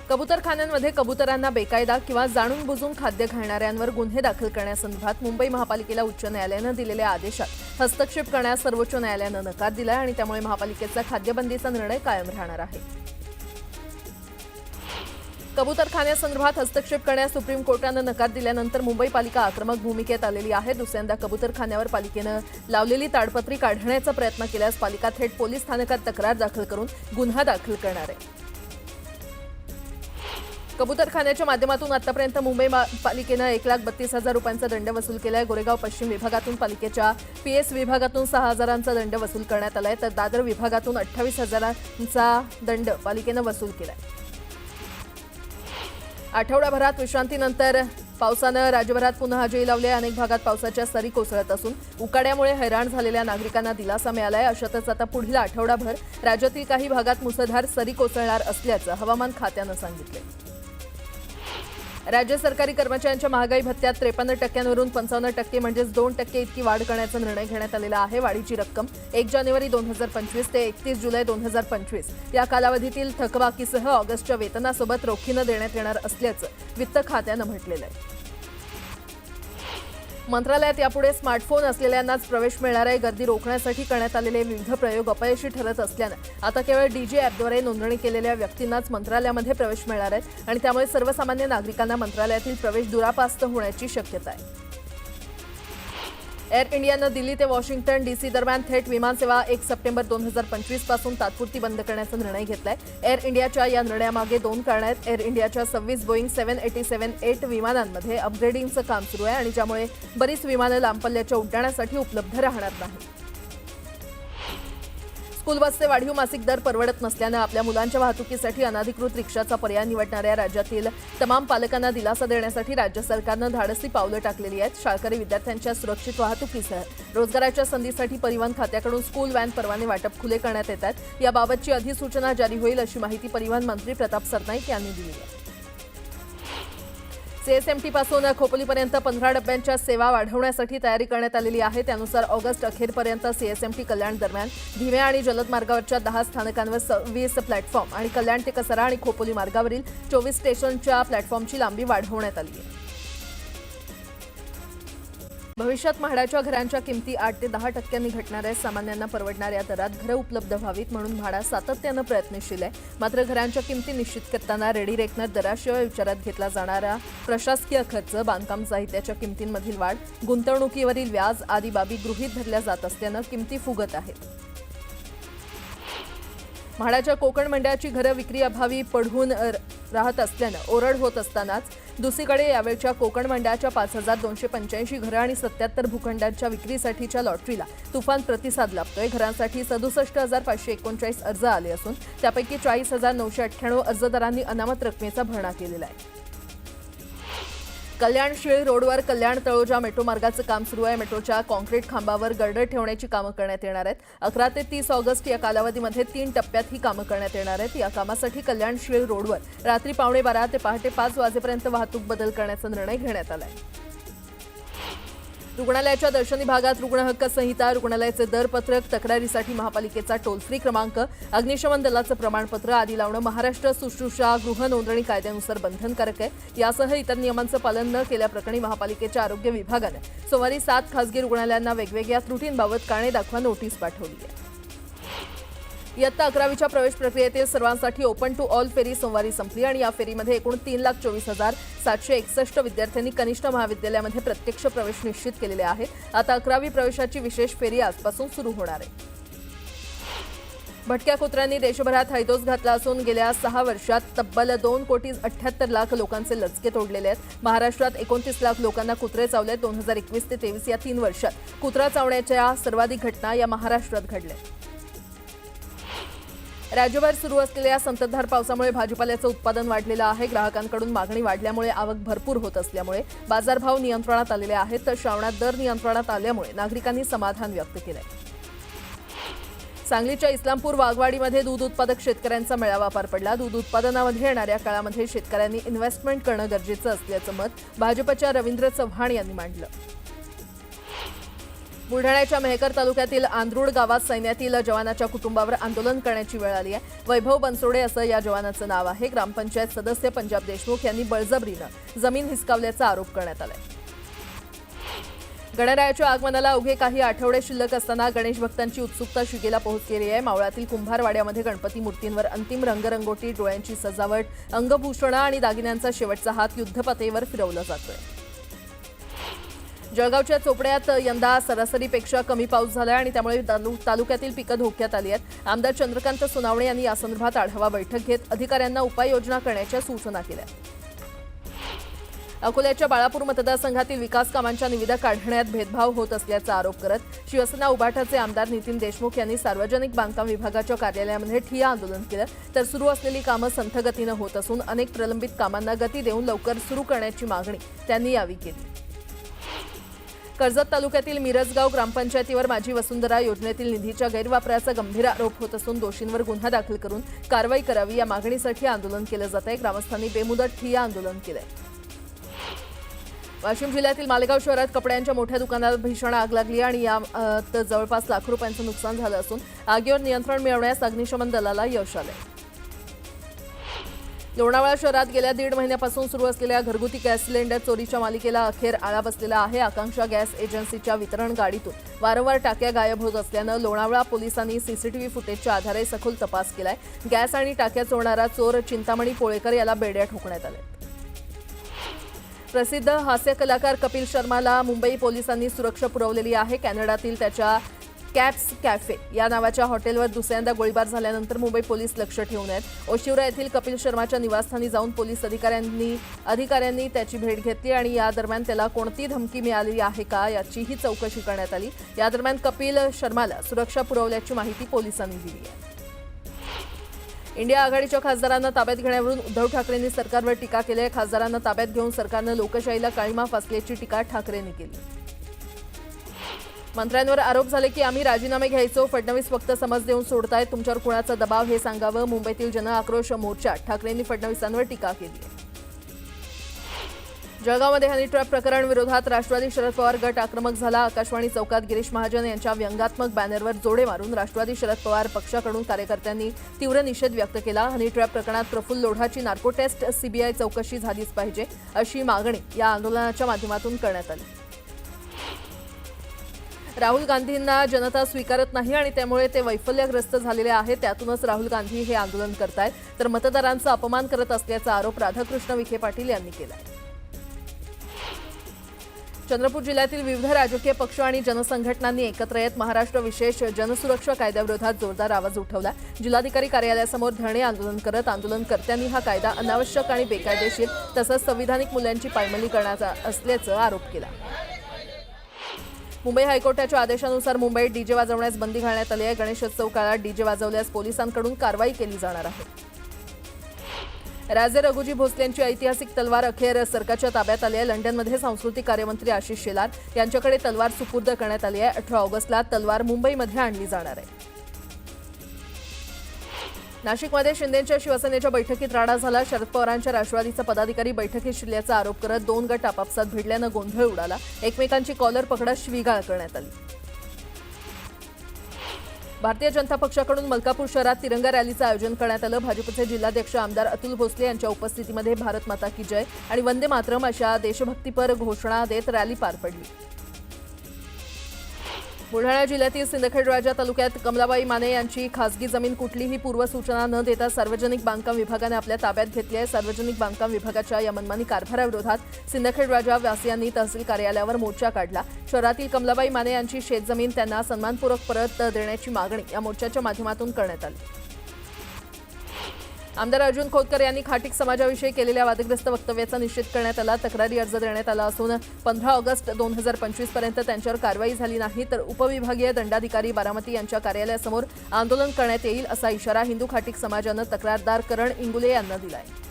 कबूतरखान्यांमध्ये कबुतरांना बेकायदा किंवा जाणून बुजून खाद्य घालणाऱ्यांवर गुन्हे दाखल करण्यासंदर्भात मुंबई महापालिकेला उच्च न्यायालयानं दिलेल्या आदेशात हस्तक्षेप करण्यास सर्वोच्च न्यायालयानं नकार दिलाय आणि त्यामुळे महापालिकेचा खाद्यबंदीचा निर्णय कायम राहणार आहे। कबूतरखान्यासंदर्भात हस्तक्षेप करण्यास सुप्रीम कोर्टानं नकार दिल्यानंतर मुंबई पालिका आक्रमक भूमिकेत आलेली आहे। दुसऱ्यांदा कबूतरखान्यावर पालिकेनं लावलेली ताडपत्री काढण्याचा प्रयत्न केल्यास पालिका थेट पोलीस स्थानकात तक्रार दाखल करून गुन्हा दाखल करणार आहे। कबूतरखान्याच्या माध्यमातून आतापर्यंत मुंबई पालिकेनं 1,32,000 रुपयांचा दंड वसूल केलाय। गोरेगाव पश्चिम विभागातून पालिकेच्या पीएस विभागातून 6,000चा दंड वसूल करण्यात आलाय, तर दादर विभागातून 28,000चा दंड पालिकेनं वसूल केलाय। आठवडाभरात विश्रांतीनंतर पावसानं राज्यभरात पुन्हा हजेरी लावली आहे। अनेक भागात पावसाच्या सरी कोसळत असून उकाड्यामुळे हैराण झालेल्या नागरिकांना दिलासा मिळालाय। अशातच आता पुढील आठवडाभर राज्यातील काही भागात मुसळधार सरी कोसळणार असल्याचं हवामान खात्यानं सांगितलं। राज्य सरकारी कर्मचाऱ्यांच्या महागाई भत्त्यात 53% 55% म्हणजेच 2% इतकी वाढ करण्याचा निर्णय घेण्यात आलेला आहे। वाढीची रक्कम 1 जानेवारी 2025 ते 31 जुलै 2025 या कालावधीतील थकबाकीसह ऑगस्टच्या वेतनासोबत रोखीनं देण्यात येणार असल्याचं वित्त खात्यानं म्हटलेलं आहे। मंत्रालयात यापुढे स्मार्टफोन असलेल्यांनाच प्रवेश मिळणार आहे। गर्दी रोखण्यासाठी करण्यात आलेले विविध प्रयोग अपयशी ठरत असल्यानं आता केवळ डीजे ॲपद्वारे नोंदणी केलेल्या व्यक्तींनाच मंत्रालयामध्ये प्रवेश मिळणार आहे आणि त्यामुळे सर्वसामान्य नागरिकांना मंत्रालयातील प्रवेश दुरापास्त होण्याची शक्यता आहे। एअर इंडियानं दिल्ली ते वॉशिंग्टन डीसी दरम्यान थेट विमानसेवा 1 सप्टेंबर 2025 पासून तात्पुरती बंद करण्याचा निर्णय घेतलाय। एअर इंडियाच्या या निर्णयामागे 2 कारणं आहेत। एअर इंडियाच्या 26 बोईंग 787-8 विमानांमध्ये अपग्रेडिंगचं काम सुरू आहे आणि ज्यामुळे बरीच विमानं लांब पल्ल्याच्या उड्डाणासाठी उपलब्ध राहणार नाहीत। स्कूल बसचे वाढीव मासिक दर परवडत नसल्यानं आपल्या मुलांच्या वाहतुकीसाठी अनधिकृत रिक्षाचा पर्याय निवडणाऱ्या राज्यातील तमाम पालकांना दिलासा देण्यासाठी राज्य सरकारनं धाडसी पावलं टाकलेली आहेत। शाळकरी विद्यार्थ्यांच्या सुरक्षित वाहतुकीसह रोजगाराच्या संधीसाठी परिवहन खात्याकडून स्कूल व्हॅन परवाने वाटप खुले करण्यात येतात। याबाबतची अधिसूचना जारी होईल अशी माहिती परिवहन मंत्री प्रताप सरनाईक यांनी दिली आहे। सीएसएमटी पासून खोपोलीपर्यंत 15 डब्यांच्या सेवा वाढवण्यासाठी तयारी करण्यात आलेली आहे। त्यानुसार ऑगस्ट अखेरपर्यंत सीएसएमटी कल्याण दरम्यान धीम्या आणि जलद मार्गावरच्या 10 स्थानकांवर 20 प्लॅटफॉर्म आणि कल्याण ते कसरा आणि खोपोली मार्गावरील 24 स्टेशनच्या प्लॅटफॉर्मची लांबी वाढवण्यात आली आहे। भविष्यात म्हाडाच्या घरांच्या किमती 8 ते 10% घटणार आहेत। सामान्यांना परवडणाऱ्या दरात घरं उपलब्ध व्हावीत म्हणून म्हाडा सातत्यानं प्रयत्नशील आहे। मात्र घरांच्या किमती निश्चित करताना रेडी रेकनर दराशिवाय विचारात घेतला जाणारा प्रशासकीय खर्च, बांधकाम साहित्याच्या किमतींमधील वाढ, गुंतवणुकीवरील व्याज आदी बाबी गृहीत धरल्या जात असल्यानं किमती फुगत आहेत। म्हाडाच्या कोकण मंडळाची घरं विक्री अभावी पडून राहत असल्यानं ओरड होत असतानाच दुसरीकडे यावेळच्या कोकण मंडळाच्या 5,285 घरं आणि 77 भूखंडांच्या विक्रीसाठीच्या लॉटरीला तुफान प्रतिसाद लाभतोय। घरांसाठी 67,539 अर्ज आले असून त्यापैकी 40,998 अर्जदारांनी अनामत रकमेचा भरणा केलेला आहे। कल्याण शिळ रोडवर कल्याण तळोजा मेट्रो मार्गाचं काम सुरू आहे। मेट्रोच्या कॉन्क्रीट खांबावर गर्डर ठेवण्याची कामं करण्यात येणार आहेत। 11 ते 30 ऑगस्ट या कालावधीमध्ये 3 टप्प्यात ही कामं करण्यात येणार आहेत। या कामासाठी कल्याण शिळ रोडवर रात्री 12:15 ते पहाटे 5 वाजेपर्यंत वाहतूक बदल करण्याचा निर्णय घेण्यात आला आहे। रुग्णालयाच्या दर्शनी भागात रुग्ण हक्क संहिता, रुग्णालयाचे दरपत्रक, तक्रारीसाठी महापालिकेचा टोल फ्री क्रमांक, अग्निशमन दलाचं प्रमाणपत्र आदी लावणं महाराष्ट्र सुश्रूषा गृह नोंदणी कायद्यानुसार बंधनकारक आहे। यासह इतर नियमांचं पालन न केल्याप्रकरणी महापालिकेच्या आरोग्य विभागानं सोमवारी 7 खासगी रुग्णालयांना वेगवेगळ्या त्रुटींबाबत कारणे दाखवा नोटीस पाठवली आहे। इयत्ता 11वीच्या प्रवेश प्रक्रियेतील सर्वांसाठी ओपन टू ऑल फेरी सोमवारी संपली आणि या फेरीमध्ये एकूण 3,24,761 विद्यार्थ्यांनी कनिष्ठ महाविद्यालयामध्ये प्रत्यक्ष प्रवेश निश्चित केलेले आहेत। आता 11वी प्रवेशाची विशेष फेरी आजपासून सुरू होणार आहे। भटक्या कुत्र्यांनी देशभरात हैदोस घातला असून गेल्या 6 वर्षात तब्बल 2,78,00,000 लोकांचे लचके तोडलेले आहेत। महाराष्ट्रात 29 लाख लोकांना कुत्रे चावलेत। 2021 ते 23 या 3 वर्षात कुत्रा चावण्याच्या सर्वाधिक घटना या महाराष्ट्रात घडल्या। राज्यभर सुरू असलेल्या संततधार पावसामुळे भाजीपाल्याचं उत्पादन वाढलेलं आहे। ग्राहकांकडून मागणी वाढल्यामुळे आवक भरपूर होत असल्यामुळे बाजारभाव नियंत्रणात आलेले आहेत, तर श्रावणात दर नियंत्रणात आल्यामुळे नागरिकांनी समाधान व्यक्त केलंय। सांगलीच्या इस्लामपूर वाघवाडीमध्ये दूध उत्पादक शेतकऱ्यांचा मेळावा पार पडला। दूध उत्पादनामध्ये येणाऱ्या काळामध्ये शेतकऱ्यांनी इन्व्हेस्टमेंट करणं गरजेचं असल्याचं मत भाजपच्या रवींद्र चव्हाण यांनी मांडलं। बुलढाण्याच्या मेहकर तालुक्यातील आंध्रुड गावात सैन्यातील जवानाच्या कुटुंबावर आंदोलन करण्याची वेळ आली आहे। वैभव बनसोडे असं या जवानाचं नाव आहे। ग्रामपंचायत सदस्य पंजाब देशमुख यांनी बळजबरीनं जमीन हिसकावल्याचा आरोप करण्यात आलाय। गणरायाच्या आगमनाला अवघे काही आठवडे शिल्लक असताना गणेश भक्तांची उत्सुकता शिगेला पोहोचली आहे। मावळातील कुंभारवाड्यामध्ये गणपती मूर्तींवर अंतिम रंगरंगोटी, डोळ्यांची सजावट, अंगभूषणं आणि दागिन्यांचा शेवटचा हात युद्धपातळीवर फिरवला जातोय। जळगावच्या चोपड्यात यंदा सरासरीपेक्षा कमी पाऊस झाला आणि त्यामुळे तालुक्यातील पिकं धोक्यात आली आहेत। आमदार चंद्रकांत सोनावणे यांनी यासंदर्भात आढावा बैठक घेत अधिकाऱ्यांना उपाययोजना करण्याच्या सूचना केल्या। अकोल्याच्या बाळापूर मतदारसंघातील विकास कामांच्या निविदा काढण्यात भेदभाव होत असल्याचा आरोप करत शिवसेना उभाटाचे आमदार नितीन देशमुख यांनी सार्वजनिक बांधकाम विभागाच्या कार्यालयामध्ये ठिय्या आंदोलन केलं। तर सुरू असलेली कामं संथ गतीनं होत असून अनेक प्रलंबित कामांना गती देऊन लवकर सुरू करण्याची मागणी त्यांनी यावेळी केली। कर्जत तालुक्यातील मिरजगाव ग्रामपंचायतीवर माझी वसुंधरा योजनेतील निधीच्या गैरवापराचा गंभीर आरोप होत असून दोषींवर गुन्हा दाखल करून कारवाई करावी या मागणीसाठी आंदोलन केलं जात आहे। ग्रामस्थांनी बेमुदत ठिय्या आंदोलन केलंय। वाशिम जिल्ह्यातील मालेगाव शहरात कपड्यांच्या मोठ्या दुकानाला भीषण आग लागली आणि यात जवळपास लाखो रुपयांचं नुकसान झालं असून आगीवर नियंत्रण मिळवण्यास अग्निशमन दलाला यश आलंय। लोणावळा शहरात गेल्या 1.5 महिन्यापासून सुरू असलेल्या घरगुती गॅस सिलेंडर चोरीच्या मालिकेला अखेर आळा बसलेला आहे। आकांक्षा गॅस एजन्सीच्या वितरण गाडीतून वारंवार टाक्या गायब होत असल्यानं लोणावळा पोलिसांनी सीसीटीव्ही फुटेजच्या आधारे सखोल तपास केलाय। गॅस आणि टाक्या चोरणारा चोर चिंतामणी पोळेकर याला बेड्या ठोकण्यात आल्या। प्रसिद्ध हास्य कलाकार कपिल शर्माला मुंबई पोलिसांनी सुरक्षा पुरवलेली आहे। कॅनडातील त्याच्या कॅप्स कॅफे या नावाच्या हॉटेलवर दुसऱ्यांदा गोळीबार झाल्यानंतर मुंबई पोलीस लक्ष ठेवून आहेत। ओशिवरा येथील कपिल शर्माच्या निवासस्थानी जाऊन पोलीस अधिकाऱ्यांनी त्याची भेट घेतली आणि या दरम्यान त्याला कोणती धमकी मिळाली आहे का याचीही चौकशी करण्यात आली। या दरम्यान कपिल शर्माला सुरक्षा पुरवल्याची माहिती पोलिसांनी दिली आहे। इंडिया आघाडीच्या खासदारांना ताब्यात घेण्यावरून उद्धव ठाकरेंनी सरकारवर टीका केली आहे। खासदारांना ताब्यात घेऊन सरकारनं लोकशाहीला काळीमा फासल्याची टीका ठाकरेंनी केली। मंत्र्यांवर आरोप झाले की आम्ही राजीनामे घ्यायचो, फडणवीस फक्त समज देऊन सोडतायत, तुमच्यावर कुणाचा दबाव हे सांगावं। मुंबईतील जनआक्रोश मोर्चात ठाकरेंनी फडणवीसांवर टीका केली आहे। जळगावमध्ये हनी ट्रॅप प्रकरण विरोधात राष्ट्रवादी शरद पवार गट आक्रमक झाला। आकाशवाणी चौकात गिरीश महाजन यांच्या व्यंगात्मक बॅनरवर जोडे मारून राष्ट्रवादी शरद पवार पक्षाकडून कार्यकर्त्यांनी तीव्र निषेध व्यक्त केला। हनी ट्रॅप प्रकरणात प्रफुल्ल लोढाची नार्को टेस्ट सीबीआय चौकशी झालीच पाहिजे अशी मागणी या आंदोलनाच्या माध्यमातून करण्यात आली। राहुल गांधींना जनता स्वीकारत नाही आणि त्यामुळे ते वैफल्यग्रस्त झालेले आहेत। त्यातूनच राहुल गांधी हे आंदोलन करतायत तर मतदारांचा अपमान करत असल्याचा आरोप राधाकृष्ण विखे पाटील यांनी केला। चंद्रपूर जिल्ह्यातील विविध राजकीय पक्ष आणि जनसंघटनांनी एकत्र येत महाराष्ट्र विशेष जनसुरक्षा कायद्याविरोधात जोरदार आवाज उठवला। जिल्हाधिकारी कार्यालयासमोर धरणे आंदोलन करत आंदोलनकर्त्यांनी हा कायदा अनावश्यक आणि बेकायदेशीर तसंच संविधानिक मूल्यांची पायमल्ली करण्याचा असल्याचा आरोप केला। मुंबई हायकोर्टाच्या आदेशानुसार मुंबईत डीजे वाजवण्यास बंदी घालण्यात आली आहे। गणेशोत्सव काळात डीजे वाजवल्यास पोलिसांकडून कारवाई केली जाणार आहे। राजे रघुजी भोसले यांची ऐतिहासिक तलवार अखेर सरकारच्या ताब्यात आली आहे। लंडनमध्ये सांस्कृतिक कार्यमंत्री आशिष शेलार यांच्याकडे तलवार सुपूर्द करण्यात आली आहे। 18 ऑगस्टला तलवार मुंबईमध्ये आणली जाणार आहे। नाशिकमध्ये शिंदेच्या शिवसेनेच्या बैठकीत राडा झाला। शरद पवारांच्या राष्ट्रवादीचा पदाधिकारी बैठकीत शिरल्याचा आरोप करत 2 गट आपापसात भिडल्यानं गोंधळ उडाला। एकमेकांची कॉलर पकडत शिवीगाळ करण्यात आली। भारतीय जनता पक्षाकडून मलकापूर शहरात तिरंगा रॅलीचं आयोजन करण्यात आलं। भाजपचे जिल्हाध्यक्ष आमदार अतुल भोसले यांच्या उपस्थितीमध्ये भारत माता की जय आणि वंदे मातरम अशा देशभक्तीपर घोषणा देत रॅली पार पडली। बुलढाणा जिल्ह्यातील सिंदखेडराजा तालुक्यात कमलाबाई माने यांची खासगी जमीन कुठलीही पूर्वसूचना न देता सार्वजनिक बांधकाम विभागाने आपल्या ताब्यात घेतली आहे। सार्वजनिक बांधकाम विभागाच्या या मनमानी कारभाराविरोधात सिंदखेडराजा वासियांनी तहसील कार्यालयावर मोर्चा काढला। शहरातील कमलाबाई माने यांची शेतजमीन त्यांना सन्मानपूर्वक परत देण्याची मागणी या मोर्चाच्या माध्यमातून करण्यात आली। आमदार अर्जुन खोतकर यांनी खाटीक समाजाविषयी केलेल्या वादग्रस्त वक्तव्याचा निषेध करण्यात आला। तक्रारी अर्ज देण्यात आला असून 15 ऑगस्ट 2025 पर्यंत त्यांच्यावर कारवाई झाली नाही तर उपविभागीय दंडाधिकारी बारामती यांच्या कार्यालयासमोर आंदोलन करण्यात येईल असा इशारा हिंदू खाटीक समाजानं तक्रारदार करण इंगुले यांना दिला आहे।